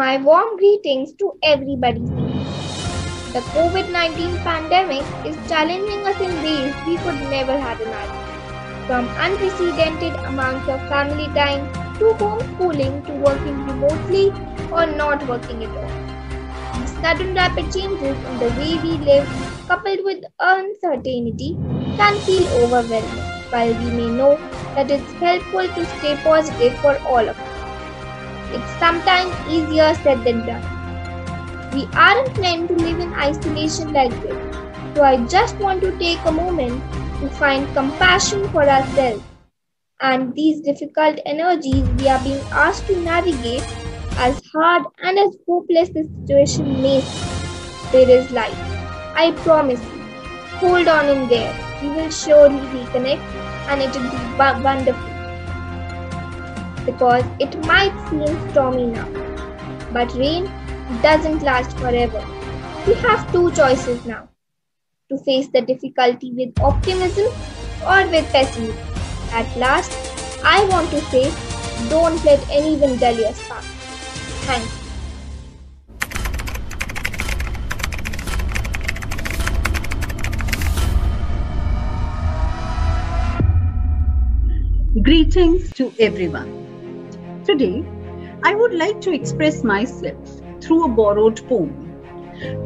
My warm greetings to everybody. The COVID-19 pandemic is challenging us in ways we could never have imagined. From unprecedented amounts of family time to homeschooling to working remotely or not working at all. These sudden rapid changes in the way we live, coupled with uncertainty, can feel overwhelming, while we may know that it's helpful to stay positive for all of us. It's sometimes easier said than done. We aren't meant to live in isolation like this, so I just want to take a moment to find compassion for ourselves and these difficult energies we are being asked to navigate. As hard and as hopeless the situation may seem, there is light. I promise you. Hold on in there. We will surely reconnect and it will be wonderful. Because it might seem stormy now, but rain doesn't last forever. We have two choices now: to face the difficulty with optimism or with pessimism. At last, I want to say, don't let anyone dull your spark. Thank you. Greetings to everyone. Today, I would like to express myself through a borrowed poem.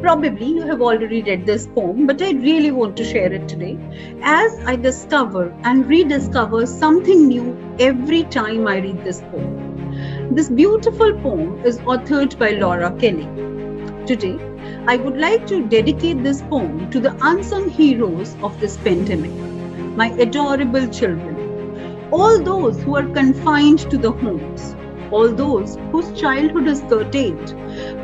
Probably you have already read this poem, but I really want to share it today as I discover and rediscover something new every time I read this poem. This beautiful poem is authored by Laura Kelly. Today, I would like to dedicate this poem to the unsung heroes of this pandemic, my adorable children. All those who are confined to the homes, all those whose childhood is curtailed,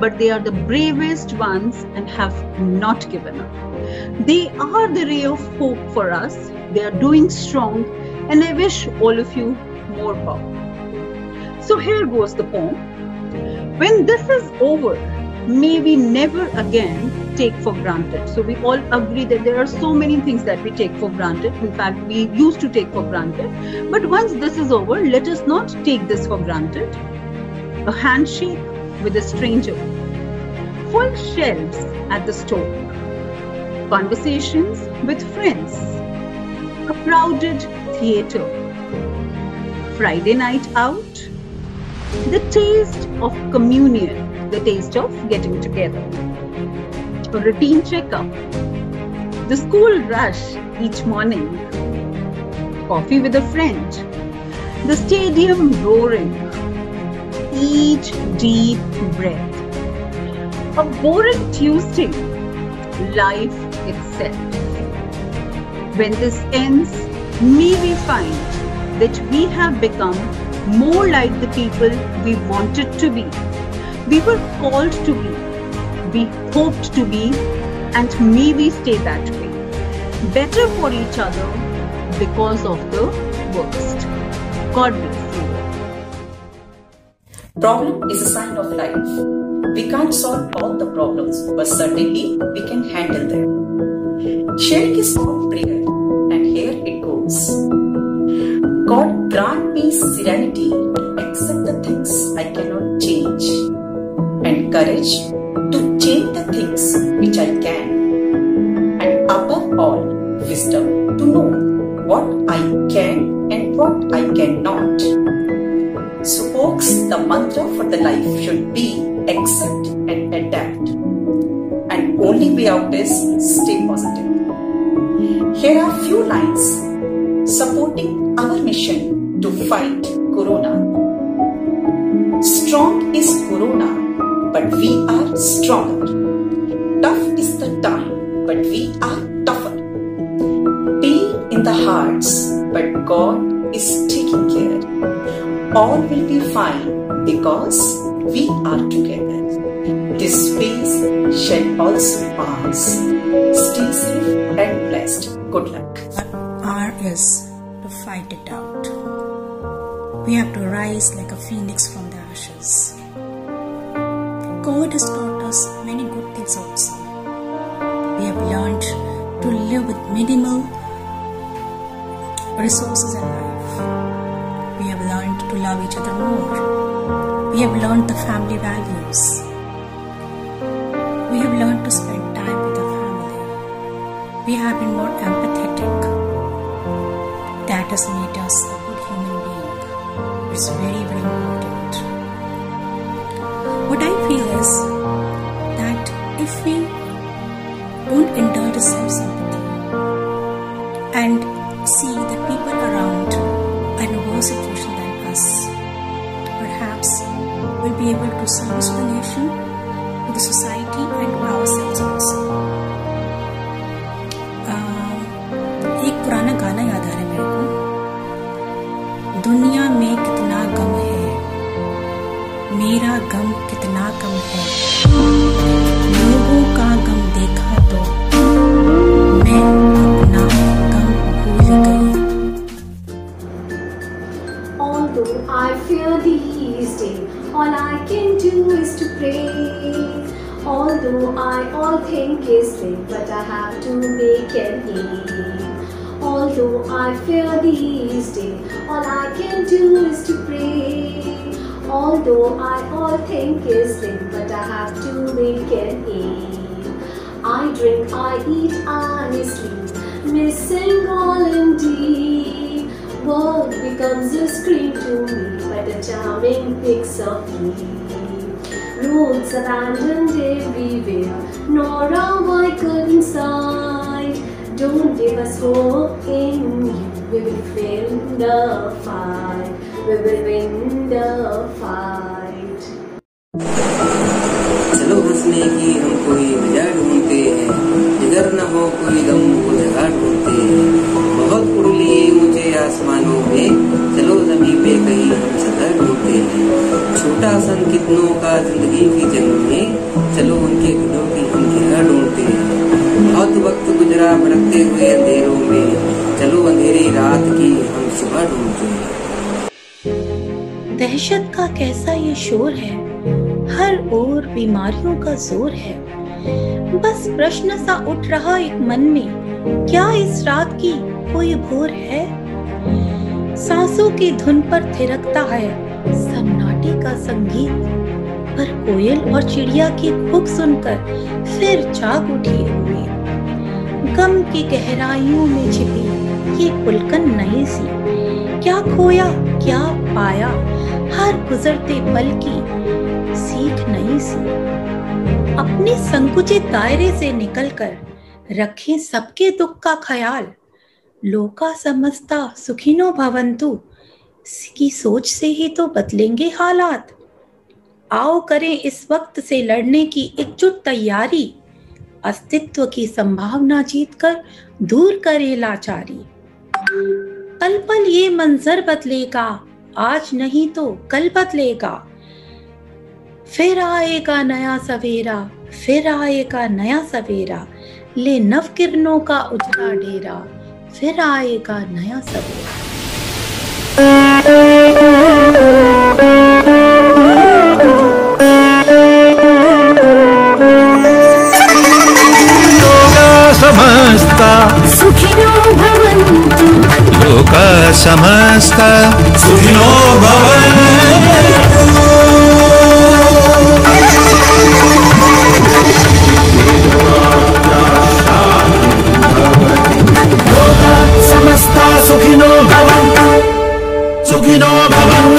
but they are the bravest ones and have not given up. They are the ray of hope for us. They are doing strong, and I wish all of you more power. So here goes the poem. When this is over, may we never again take for granted. So we all agree that there are so many things that we take for granted. In fact, we used to take for granted. But once this is over, let us not take this for granted. A handshake with a stranger, full shelves at the store, conversations with friends, a crowded theater, Friday night out, the taste of communion, the taste of getting together, a routine checkup, the school rush each morning, coffee with a friend, the stadium roaring, each deep breath, a boring Tuesday, life itself. When this ends, may we find that we have become more like the people we wanted to be, we were called to be, we hoped to be, and may we stay that way. Better for each other because of the worst. God bless you. Problem is a sign of life. We can't solve all the problems, but certainly we can handle them. Sharing is called prayer, and here it goes. God grant me serenity to accept the things I cannot change, and courage to change the things which I can, and above all, wisdom to know what I can and what I cannot. So folks, the mantra for the life should be accept and adapt, and only way out is stay positive. Here are few lines supporting our mission to fight Corona. Strong is Corona, but we are stronger. Tough is the time, but we are tougher. Pain in the hearts, but God is taking care. All will be fine because we are together. This phase shall also pass. Stay safe and blessed. Good luck. Our is to fight it out. We have to rise like a phoenix from the ashes. God has taught us many good things also. We have learned to live with minimal resources in life. We have learned to love each other more. We have learned the family value. house. We have learned to spend time with our family. We have been more empathetic. That has made us a good human being. It's very, very important. What I feel is that if we don't indulge self-sympathy and see the people around are in a worse situation than us, perhaps we'll be able to service the nation, to the society, and to ourselves also. एक पुराना गाना याद आ रहा है मेरे को, दुनिया में कितना गम है, मेरा गम कितना कम है, लोगों का गम देखा तो मैं अपना गम भूल गई. Although I fear these days, all I can do is to pray. Although I all think is late, but I have to make an aim. Although I fear these days, all I can do is to pray. Although I all think is late, but I have to make an aim. I drink, I eat, I sleep, missing all indeed. World becomes a scream to me, but a charming pics of me. Roads abandoned everywhere, nor a vehicle inside. Don't give us hope in you, we will win the fight, we will win the fight. चलो हंसने की हम कोई वजह ढूंढते हैं, जिधर न हो कोई गम वो जगह ढूंढते हैं. बहुत उड़ लिए ऊंचे आसमानों में, चलो जमीन पे कहीं हम सदा ढूंढते हैं. छोटा सन कितनों का जिंदगी की जंग में, चलो उनके दिलों की हम घेरा ढूंढते हैं. बहुत वक्त गुजरा भटकते हुए अंधेरों में, चलो अंधेरी रात की हम सुबह ढूंढते हैं. दहशत का कैसा ये शोर है, हर ओर बीमारियों का जोर है. बस प्रश्न सा उठ रहा एक मन में, क्या इस रात की कोई भोर है. सांसों की धुन पर थिरकता है सन्नाटे का संगीत, पर कोयल और चिड़िया की कूक सुनकर फिर जाग उठी उम्मीद. गम की गहराइयों में छिपी ये पुलकन नई सी, क्या खोया क्या पाया, हर गुजरते पल की सीख नई सी. अपने संकुचित दायरे से निकलकर रखें सबके दुख का ख्याल. लोका समस्ता सुखिनो भवन्तु की सोच से ही तो बदलेंगे हालात. आओ करें इस वक्त से लड़ने की एकजुट तैयारी, अस्तित्व की संभावना जीतकर दूर करे लाचारी. पल पल ये मंजर बदलेगा, आज नहीं तो कल बदलेगा. फिर आएगा नया सवेरा, फिर आएगा नया सवेरा, ले नव किरणों का उजला डेरा, फिर आएगा नया सवेरा. समस्ता सुखिनो भवन्तु, लोका समस्ता सुखिनो भवन्तु. लोका समस्ता सुखिनो भवन्तु, सुखिनो भवन्तु.